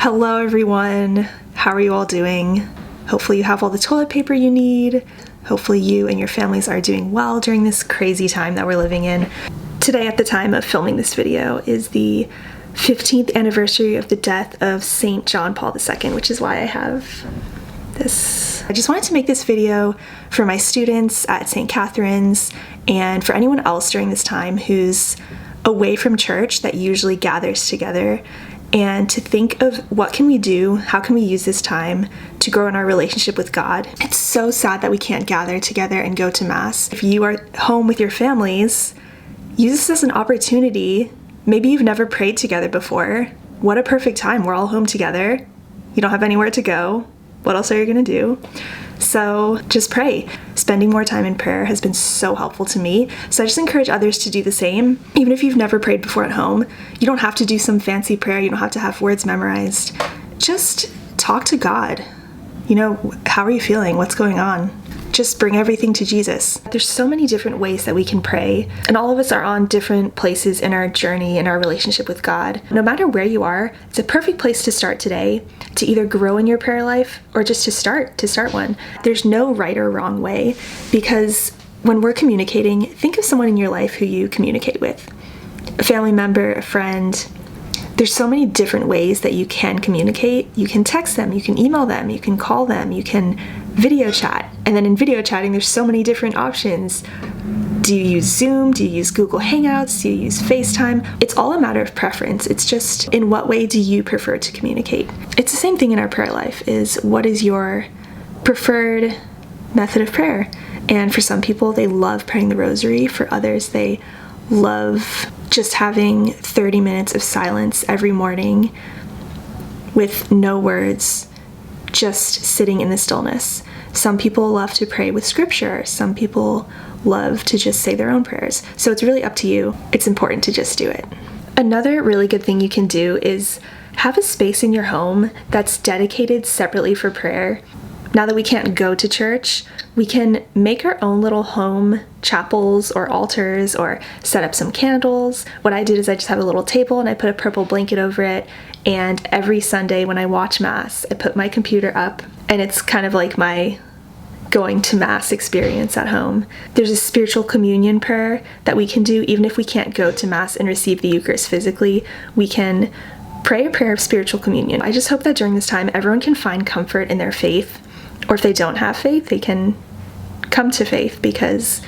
Hello everyone, how are you all doing? Hopefully you have all the toilet paper you need. Hopefully you and your families are doing well during this crazy time that we're living in. Today, at the time of filming this video, is the 15th anniversary of the death of Saint John Paul II, which is why I have this. I just wanted to make this video for my students at St. Catherine's and for anyone else during this time who's away from church that usually gathers together, and to think of what can we do, how can we use this time to grow in our relationship with God. It's so sad that we can't gather together and go to Mass. If you are home with your families, use this as an opportunity. Maybe you've never prayed together before. What a perfect time. We're all home together. You don't have anywhere to go. What else are you gonna do? So just pray. Spending more time in prayer has been so helpful to me. So I just encourage others to do the same. Even if you've never prayed before at home, you don't have to do some fancy prayer. You don't have to have words memorized. Just talk to God. You know, how are you feeling? What's going on? Just bring everything to Jesus. There's so many different ways that we can pray, and all of us are on different places in our journey, in our relationship with God. No matter where you are, it's a perfect place to start today, to either grow in your prayer life or just to start one. There's no right or wrong way, because when we're communicating, think of someone in your life who you communicate with. A family member, a friend. There's so many different ways that you can communicate. You can text them, you can email them, you can call them, you can video chat. And then in video chatting, there's so many different options. Do you use Zoom? Do you use Google Hangouts? Do you use FaceTime? It's all a matter of preference. It's just, in what way do you prefer to communicate? It's the same thing in our prayer life, is what is your preferred method of prayer? And for some people, they love praying the rosary. For others, they love just having 30 minutes of silence every morning with no words, just sitting in the stillness. Some people love to pray with scripture. Some people love to just say their own prayers. So it's really up to you. It's important to just do it. Another really good thing you can do is have a space in your home that's dedicated separately for prayer. Now that we can't go to church, we can make our own little home chapels or altars, or set up some candles. What I did is I just have a little table and I put a purple blanket over it, and every Sunday when I watch Mass, I put my computer up, and it's kind of like my going to Mass experience at home. There's a spiritual communion prayer that we can do even if we can't go to Mass and receive the Eucharist physically. We can pray a prayer of spiritual communion. I just hope that during this time everyone can find comfort in their faith, or if they don't have faith, they can come to faith, because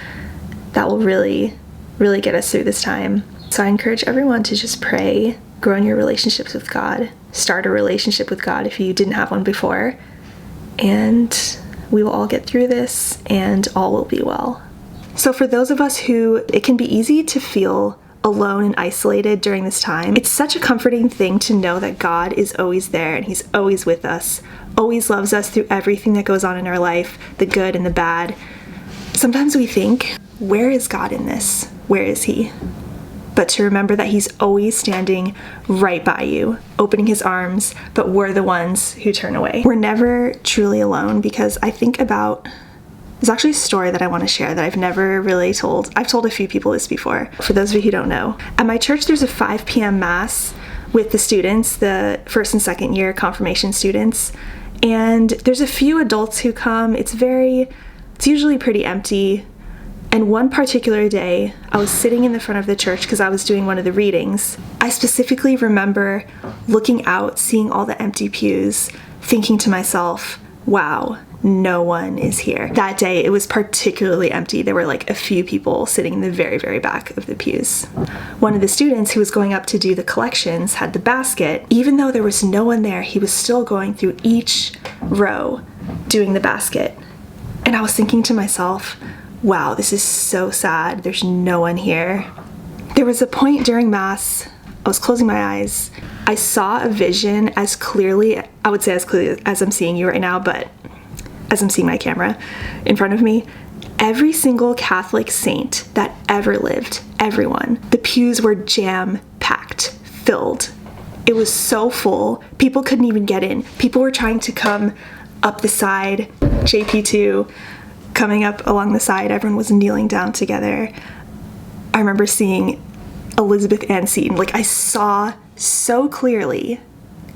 that will really, really get us through this time. So I encourage everyone to just pray, grow in your relationships with God, start a relationship with God if you didn't have one before, and we will all get through this and all will be well. So for those of us who it can be easy to feel alone and isolated during this time, it's such a comforting thing to know that God is always there and He's always with us, always loves us through everything that goes on in our life, the good and the bad. Sometimes we think, where is God in this? Where is He? But to remember that He's always standing right by you, opening His arms, but we're the ones who turn away. We're never truly alone, because I think about, there's actually a story that I want to share that I've never really told. I've told a few people this before. For those of you who don't know, at my church there's a 5 p.m. Mass with the students, the first and second year confirmation students, and there's a few adults who come. It's usually pretty empty. And one particular day, I was sitting in the front of the church because I was doing one of the readings. I specifically remember looking out, seeing all the empty pews, thinking to myself, wow, no one is here. That day, it was particularly empty. There were like a few people sitting in the very, very back of the pews. One of the students who was going up to do the collections had the basket. Even though there was no one there, he was still going through each row doing the basket. And I was thinking to myself, wow, this is so sad. There's no one here. There was a point during Mass, I was closing my eyes. I saw a vision as clearly, I would say as clearly as I'm seeing you right now, but as I'm seeing my camera in front of me. Every single Catholic saint that ever lived, everyone, the pews were jam-packed, filled. It was so full, people couldn't even get in. People were trying to come up the side, JP2, coming up along the side, everyone was kneeling down together. I remember seeing Elizabeth Ann Seton. Like, I saw so clearly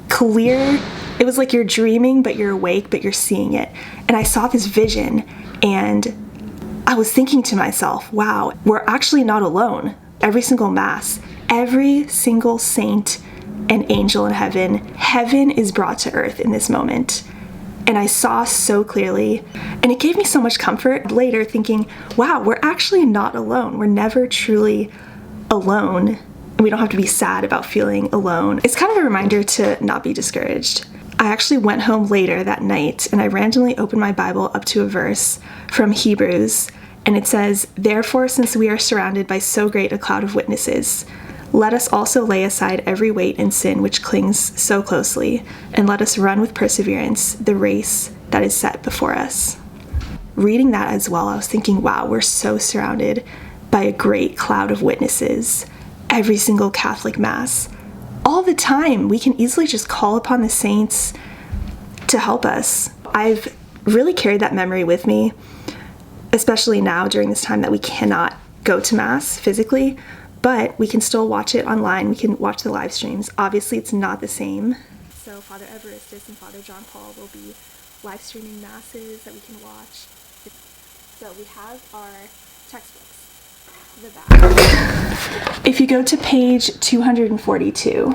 clear. It was like you're dreaming, but you're awake, but you're seeing it. And I saw this vision, and I was thinking to myself, wow, we're actually not alone. Every single Mass, every single saint and angel in heaven is brought to earth in this moment. And I saw so clearly, and it gave me so much comfort later thinking, wow, we're actually not alone. We're never truly alone. And we don't have to be sad about feeling alone. It's kind of a reminder to not be discouraged. I actually went home later that night and I randomly opened my Bible up to a verse from Hebrews, and it says, "Therefore, since we are surrounded by so great a cloud of witnesses, let us also lay aside every weight and sin which clings so closely, and let us run with perseverance the race that is set before us." Reading that as well, I was thinking, wow, we're so surrounded by a great cloud of witnesses. Every single Catholic Mass. All the time, we can easily just call upon the saints to help us. I've really carried that memory with me, especially now during this time that we cannot go to Mass physically, but we can still watch it online. We can watch the live streams. Obviously, it's not the same. So Father Everestus and Father John Paul will be live streaming Masses that we can watch. So we have our textbooks. The back. If you go to page 242,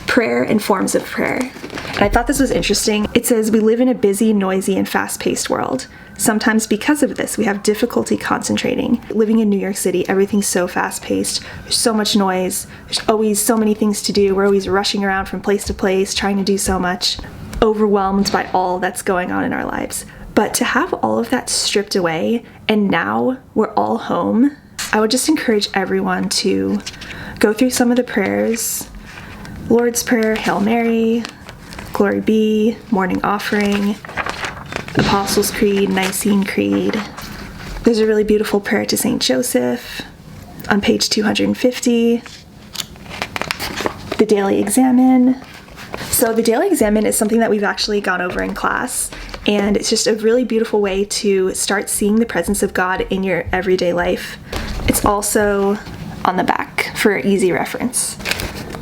Prayer and Forms of Prayer. And I thought this was interesting. It says, "We live in a busy, noisy, and fast-paced world. Sometimes because of this, we have difficulty concentrating. Living in New York City, everything's so fast-paced. There's so much noise. There's always so many things to do. We're always rushing around from place to place, trying to do so much, overwhelmed by all that's going on in our lives. But to have all of that stripped away, and now we're all home, I would just encourage everyone to go through some of the prayers. Lord's Prayer, Hail Mary, Glory Be, Morning Offering, Apostles' Creed, Nicene Creed. There's a really beautiful prayer to Saint Joseph on page 250. The Daily Examen. So the Daily Examen is something that we've actually gone over in class, and it's just a really beautiful way to start seeing the presence of God in your everyday life. It's also on the back for easy reference.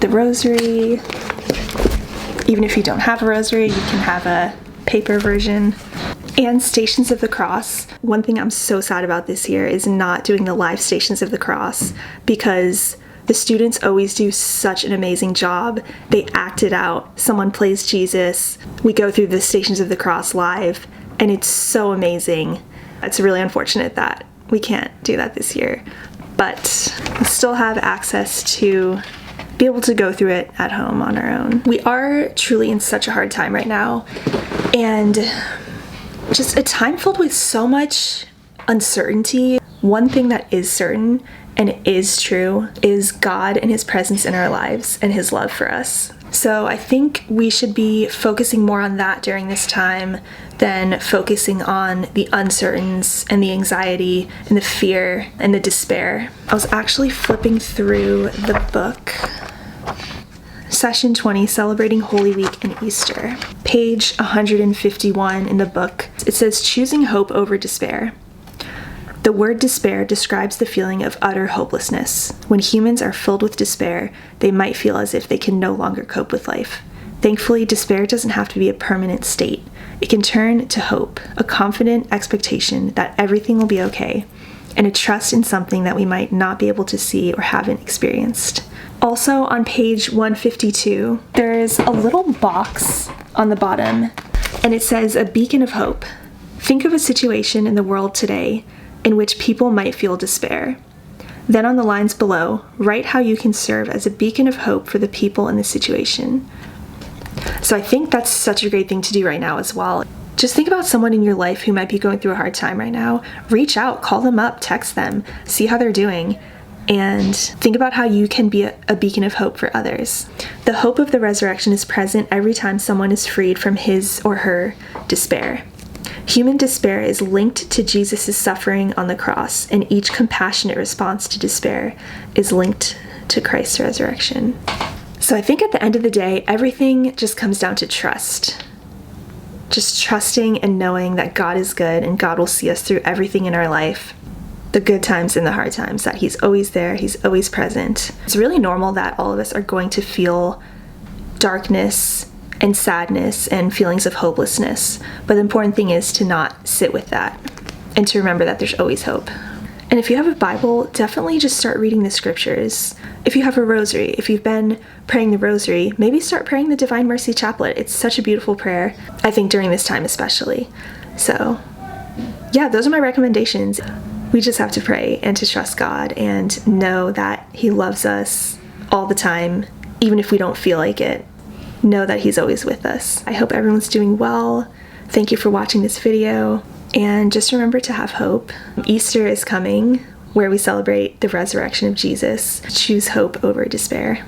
The Rosary. Even if you don't have a rosary, you can have a paper version. And Stations of the Cross. One thing I'm so sad about this year is not doing the live Stations of the Cross, because the students always do such an amazing job. They act it out. Someone plays Jesus. We go through the Stations of the Cross live, and it's so amazing. It's really unfortunate that we can't do that this year, but we still have access to be able to go through it at home on our own. We are truly in such a hard time right now, and just a time filled with so much uncertainty. One thing that is certain, and it is true, is God and His presence in our lives and His love for us. So I think we should be focusing more on that during this time than focusing on the uncertainties and the anxiety and the fear and the despair. I was actually flipping through the book, Session 20, Celebrating Holy Week and Easter. Page 151 in the book, it says, "Choosing hope over despair." The word despair describes the feeling of utter hopelessness. When humans are filled with despair, they might feel as if they can no longer cope with life. Thankfully, despair doesn't have to be a permanent state. It can turn to hope, a confident expectation that everything will be okay, and a trust in something that we might not be able to see or haven't experienced. Also, on page 152, there is a little box on the bottom, and it says, "A beacon of hope." Think of a situation in the world today in which people might feel despair. Then on the lines below, write how you can serve as a beacon of hope for the people in the situation. So I think that's such a great thing to do right now as well. Just think about someone in your life who might be going through a hard time right now. Reach out, call them up, text them, see how they're doing, and think about how you can be a beacon of hope for others. The hope of the resurrection is present every time someone is freed from his or her despair. Human despair is linked to Jesus' suffering on the cross, and each compassionate response to despair is linked to Christ's resurrection. So I think at the end of the day, everything just comes down to trust. Just trusting and knowing that God is good and God will see us through everything in our life. The good times and the hard times, that He's always there, He's always present. It's really normal that all of us are going to feel darkness and sadness and feelings of hopelessness. But the important thing is to not sit with that and to remember that there's always hope. And if you have a Bible, definitely just start reading the scriptures. If you have a rosary, if you've been praying the rosary, maybe start praying the Divine Mercy Chaplet. It's such a beautiful prayer, I think during this time especially. So yeah, those are my recommendations. We just have to pray and to trust God and know that He loves us all the time, even if we don't feel like it. Know that He's always with us. I hope everyone's doing well. Thank you for watching this video. And just remember to have hope. Easter is coming, where we celebrate the resurrection of Jesus. Choose hope over despair.